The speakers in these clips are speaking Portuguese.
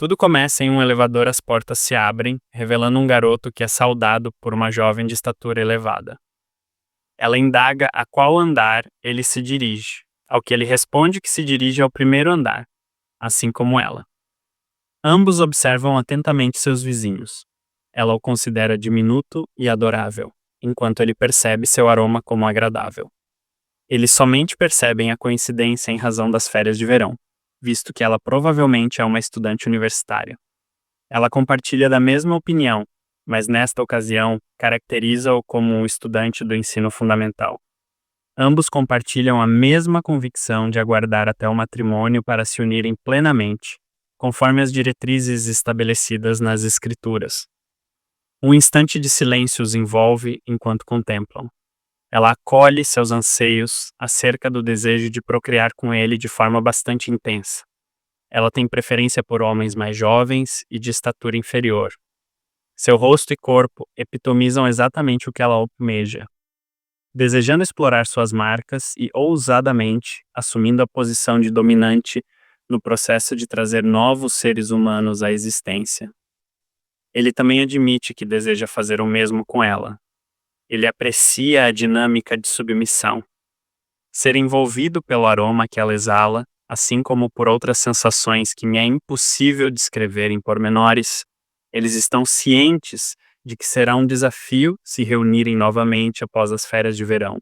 Tudo começa em um elevador, as portas se abrem, revelando um garoto que é saudado por uma jovem de estatura elevada. Ela indaga a qual andar ele se dirige, ao que ele responde que se dirige ao primeiro andar, assim como ela. Ambos observam atentamente seus vizinhos. Ela o considera diminuto e adorável, enquanto ele percebe seu aroma como agradável. Eles somente percebem a coincidência em razão das férias de verão, visto que ela provavelmente é uma estudante universitária. Ela compartilha da mesma opinião, mas nesta ocasião caracteriza-o como um estudante do ensino fundamental. Ambos compartilham a mesma convicção de aguardar até o matrimônio para se unirem plenamente, conforme as diretrizes estabelecidas nas Escrituras. Um instante de silêncio os envolve enquanto contemplam. Ela acolhe seus anseios acerca do desejo de procriar com ele de forma bastante intensa. Ela tem preferência por homens mais jovens e de estatura inferior. Seu rosto e corpo epitomizam exatamente o que ela almeja. Desejando explorar suas marcas e ousadamente assumindo a posição de dominante no processo de trazer novos seres humanos à existência. Ele também admite que deseja fazer o mesmo com ela. Ele aprecia a dinâmica de submissão. Ser envolvido pelo aroma que ela exala, assim como por outras sensações que me é impossível descrever em pormenores, eles estão cientes de que será um desafio se reunirem novamente após as férias de verão,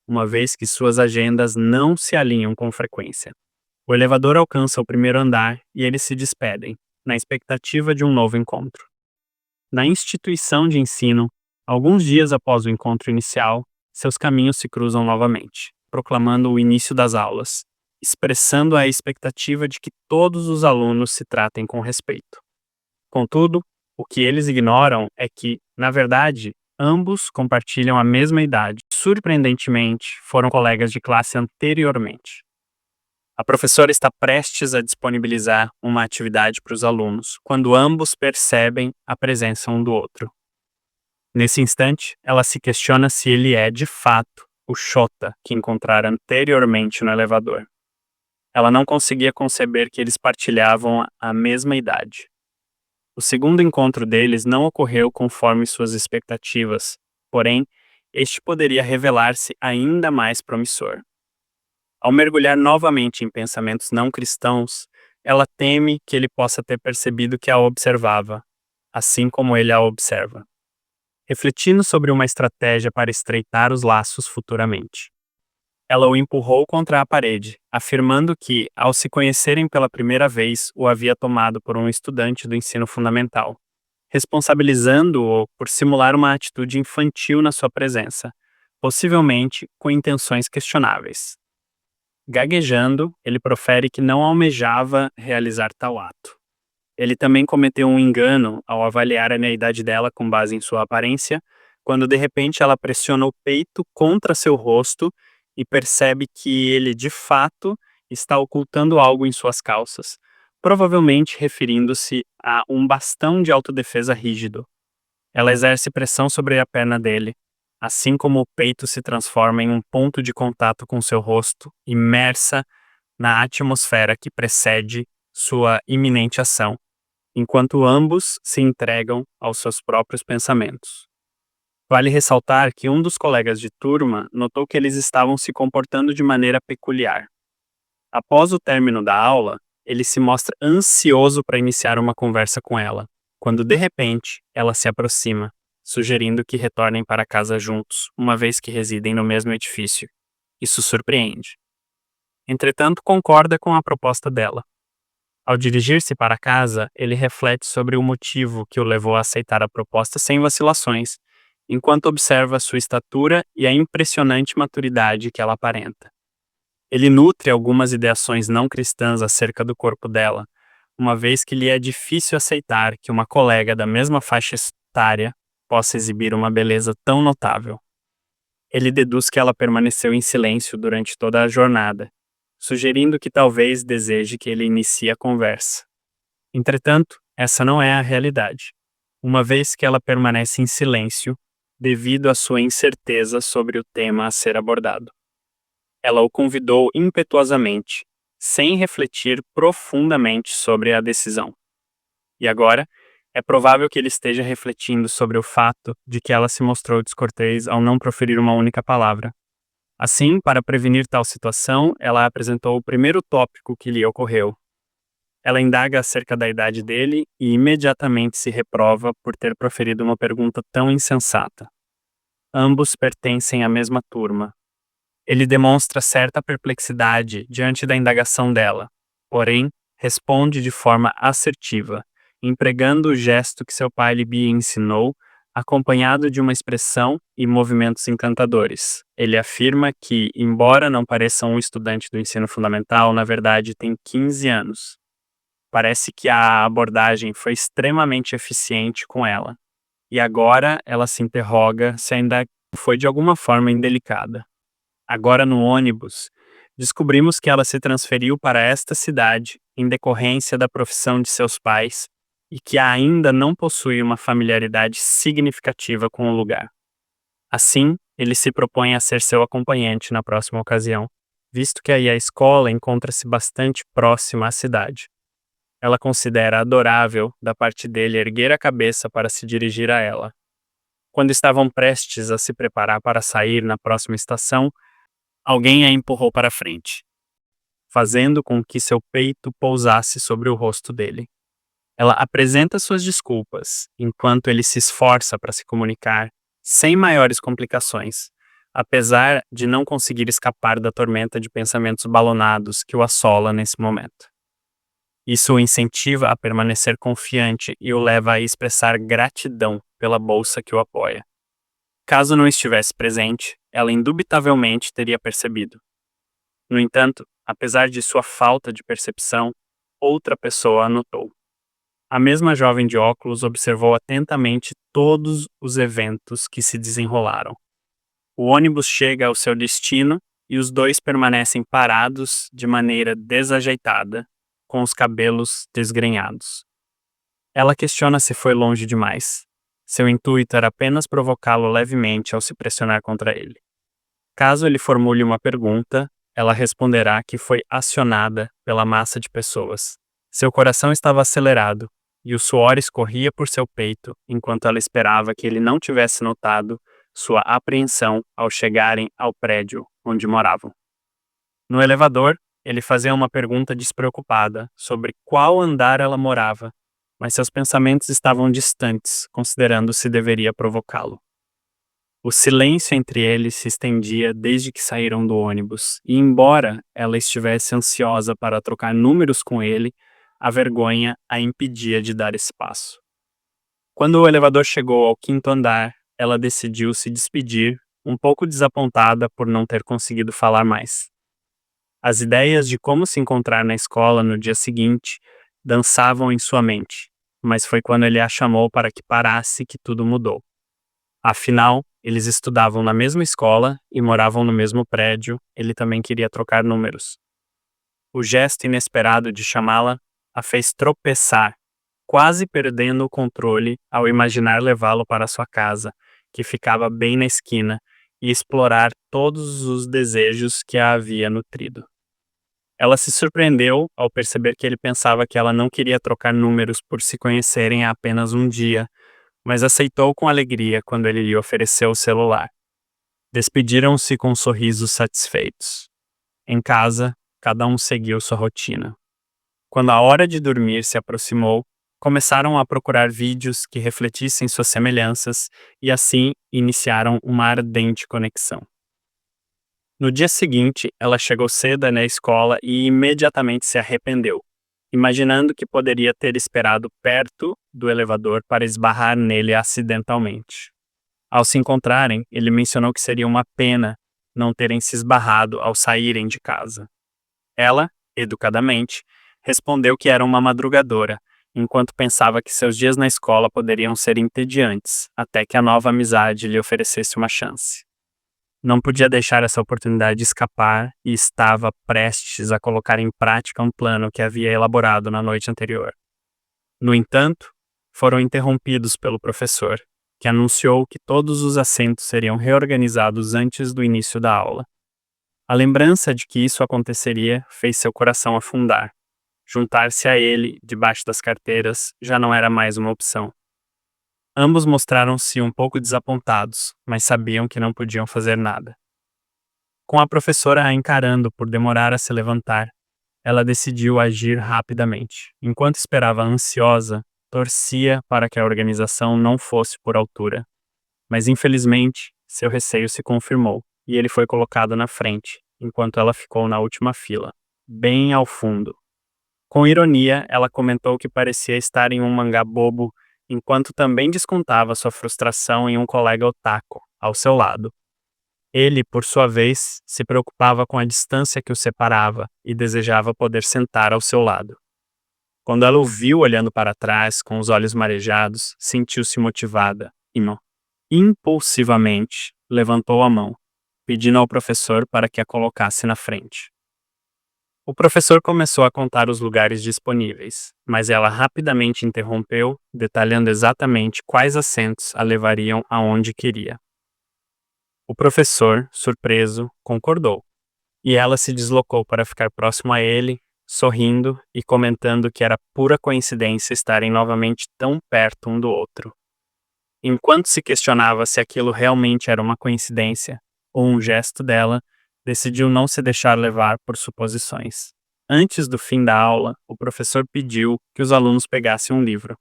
uma vez que suas agendas não se alinham com frequência. O elevador alcança o primeiro andar e eles se despedem, na expectativa de um novo encontro. Na instituição de ensino, alguns dias após o encontro inicial, seus caminhos se cruzam novamente, proclamando o início das aulas, expressando a expectativa de que todos os alunos se tratem com respeito. Contudo, o que eles ignoram é que, na verdade, ambos compartilham a mesma idade. Surpreendentemente, foram colegas de classe anteriormente. A professora está prestes a disponibilizar uma atividade para os alunos, quando ambos percebem a presença um do outro. Nesse instante, ela se questiona se ele é, de fato, o Shota que encontrara anteriormente no elevador. Ela não conseguia conceber que eles partilhavam a mesma idade. O segundo encontro deles não ocorreu conforme suas expectativas, porém, este poderia revelar-se ainda mais promissor. Ao mergulhar novamente em pensamentos não cristãos, ela teme que ele possa ter percebido que a observava, assim como ele a observa, refletindo sobre uma estratégia para estreitar os laços futuramente. Ela o empurrou contra a parede, afirmando que, ao se conhecerem pela primeira vez, o havia tomado por um estudante do ensino fundamental, responsabilizando-o por simular uma atitude infantil na sua presença, possivelmente com intenções questionáveis. Gaguejando, ele profere que não almejava realizar tal ato. Ele também cometeu um engano ao avaliar a idade dela com base em sua aparência, quando de repente ela pressiona o peito contra seu rosto e percebe que ele, de fato, está ocultando algo em suas calças, provavelmente referindo-se a um bastão de autodefesa rígido. Ela exerce pressão sobre a perna dele, assim como o peito se transforma em um ponto de contato com seu rosto, imersa na atmosfera que precede sua iminente ação, enquanto ambos se entregam aos seus próprios pensamentos. Vale ressaltar que um dos colegas de turma notou que eles estavam se comportando de maneira peculiar. Após o término da aula, ele se mostra ansioso para iniciar uma conversa com ela, quando de repente ela se aproxima, sugerindo que retornem para casa juntos, uma vez que residem no mesmo edifício. Isso surpreende. Entretanto, concorda com a proposta dela. Ao dirigir-se para casa, ele reflete sobre o motivo que o levou a aceitar a proposta sem vacilações, enquanto observa sua estatura e a impressionante maturidade que ela aparenta. Ele nutre algumas ideações não cristãs acerca do corpo dela, uma vez que lhe é difícil aceitar que uma colega da mesma faixa etária possa exibir uma beleza tão notável. Ele deduz que ela permaneceu em silêncio durante toda a jornada, sugerindo que talvez deseje que ele inicie a conversa. Entretanto, essa não é a realidade, uma vez que ela permanece em silêncio devido à sua incerteza sobre o tema a ser abordado. Ela o convidou impetuosamente, sem refletir profundamente sobre a decisão. E agora, é provável que ele esteja refletindo sobre o fato de que ela se mostrou descortês ao não proferir uma única palavra. Assim, para prevenir tal situação, ela apresentou o primeiro tópico que lhe ocorreu. Ela indaga acerca da idade dele e imediatamente se reprova por ter proferido uma pergunta tão insensata. Ambos pertencem à mesma turma. Ele demonstra certa perplexidade diante da indagação dela, porém, responde de forma assertiva, empregando o gesto que seu pai lhe ensinou, acompanhado de uma expressão e movimentos encantadores. Ele afirma que, embora não pareça um estudante do ensino fundamental, na verdade tem 15 anos. Parece que a abordagem foi extremamente eficiente com ela, e agora ela se interroga se ainda foi de alguma forma indelicada. Agora no ônibus, descobrimos que ela se transferiu para esta cidade em decorrência da profissão de seus pais e que ainda não possui uma familiaridade significativa com o lugar. Assim, ele se propõe a ser seu acompanhante na próxima ocasião, visto que aí a escola encontra-se bastante próxima à cidade. Ela considera adorável da parte dele erguer a cabeça para se dirigir a ela. Quando estavam prestes a se preparar para sair na próxima estação, alguém a empurrou para frente, fazendo com que seu peito pousasse sobre o rosto dele. Ela apresenta suas desculpas, enquanto ele se esforça para se comunicar, sem maiores complicações, apesar de não conseguir escapar da tormenta de pensamentos balonados que o assola nesse momento. Isso o incentiva a permanecer confiante e o leva a expressar gratidão pela bolsa que o apoia. Caso não estivesse presente, ela indubitavelmente teria percebido. No entanto, apesar de sua falta de percepção, outra pessoa a notou. A mesma jovem de óculos observou atentamente todos os eventos que se desenrolaram. O ônibus chega ao seu destino e os dois permanecem parados de maneira desajeitada, com os cabelos desgrenhados. Ela questiona se foi longe demais. Seu intuito era apenas provocá-lo levemente ao se pressionar contra ele. Caso ele formule uma pergunta, ela responderá que foi acionada pela massa de pessoas. Seu coração estava acelerado e o suor escorria por seu peito enquanto ela esperava que ele não tivesse notado sua apreensão ao chegarem ao prédio onde moravam. No elevador, ele fazia uma pergunta despreocupada sobre qual andar ela morava, mas seus pensamentos estavam distantes, considerando se deveria provocá-lo. O silêncio entre eles se estendia desde que saíram do ônibus, e embora ela estivesse ansiosa para trocar números com ele, a vergonha a impedia de dar esse passo. Quando o elevador chegou ao 5º andar, ela decidiu se despedir, um pouco desapontada por não ter conseguido falar mais. As ideias de como se encontrar na escola no dia seguinte dançavam em sua mente, mas foi quando ele a chamou para que parasse que tudo mudou. Afinal, eles estudavam na mesma escola e moravam no mesmo prédio, ele também queria trocar números. O gesto inesperado de chamá-la a fez tropeçar, quase perdendo o controle ao imaginar levá-lo para sua casa, que ficava bem na esquina, e explorar todos os desejos que a havia nutrido. Ela se surpreendeu ao perceber que ele pensava que ela não queria trocar números por se conhecerem há apenas um dia, mas aceitou com alegria quando ele lhe ofereceu o celular. Despediram-se com sorrisos satisfeitos. Em casa, cada um seguiu sua rotina. Quando a hora de dormir se aproximou, começaram a procurar vídeos que refletissem suas semelhanças e assim iniciaram uma ardente conexão. No dia seguinte, ela chegou cedo na escola e imediatamente se arrependeu, imaginando que poderia ter esperado perto do elevador para esbarrar nele acidentalmente. Ao se encontrarem, ele mencionou que seria uma pena não terem se esbarrado ao saírem de casa. Ela, educadamente, respondeu que era uma madrugadora, enquanto pensava que seus dias na escola poderiam ser entediantes, até que a nova amizade lhe oferecesse uma chance. Não podia deixar essa oportunidade escapar e estava prestes a colocar em prática um plano que havia elaborado na noite anterior. No entanto, foram interrompidos pelo professor, que anunciou que todos os assentos seriam reorganizados antes do início da aula. A lembrança de que isso aconteceria fez seu coração afundar. Juntar-se a ele, debaixo das carteiras, já não era mais uma opção. Ambos mostraram-se um pouco desapontados, mas sabiam que não podiam fazer nada. Com a professora a encarando por demorar a se levantar, ela decidiu agir rapidamente. Enquanto esperava ansiosa, torcia para que a organização não fosse por altura. Mas infelizmente, seu receio se confirmou, e ele foi colocado na frente, enquanto ela ficou na última fila, bem ao fundo. Com ironia, ela comentou que parecia estar em um mangá bobo, enquanto também descontava sua frustração em um colega otaku, ao seu lado. Ele, por sua vez, se preocupava com a distância que o separava e desejava poder sentar ao seu lado. Quando ela o viu olhando para trás, com os olhos marejados, sentiu-se motivada e, impulsivamente, levantou a mão, pedindo ao professor para que a colocasse na frente. O professor começou a contar os lugares disponíveis, mas ela rapidamente interrompeu, detalhando exatamente quais assentos a levariam aonde queria. O professor, surpreso, concordou, e ela se deslocou para ficar próximo a ele, sorrindo e comentando que era pura coincidência estarem novamente tão perto um do outro. Enquanto se questionava se aquilo realmente era uma coincidência ou um gesto dela, decidiu não se deixar levar por suposições. Antes do fim da aula, o professor pediu que os alunos pegassem um livro.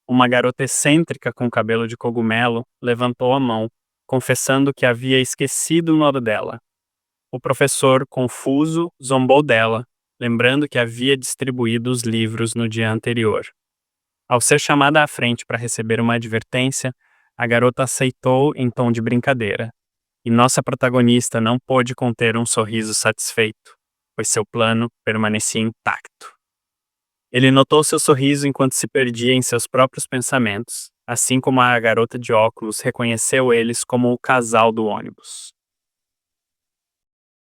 Uma garota excêntrica com cabelo de cogumelo levantou a mão, confessando que havia esquecido o nome dela. O professor, confuso, zombou dela, lembrando que havia distribuído os livros no dia anterior. Ao ser chamada à frente para receber uma advertência, a garota aceitou em tom de brincadeira, e nossa protagonista não pôde conter um sorriso satisfeito, pois seu plano permanecia intacto. Ele notou seu sorriso enquanto se perdia em seus próprios pensamentos, assim como a garota de óculos reconheceu eles como o casal do ônibus.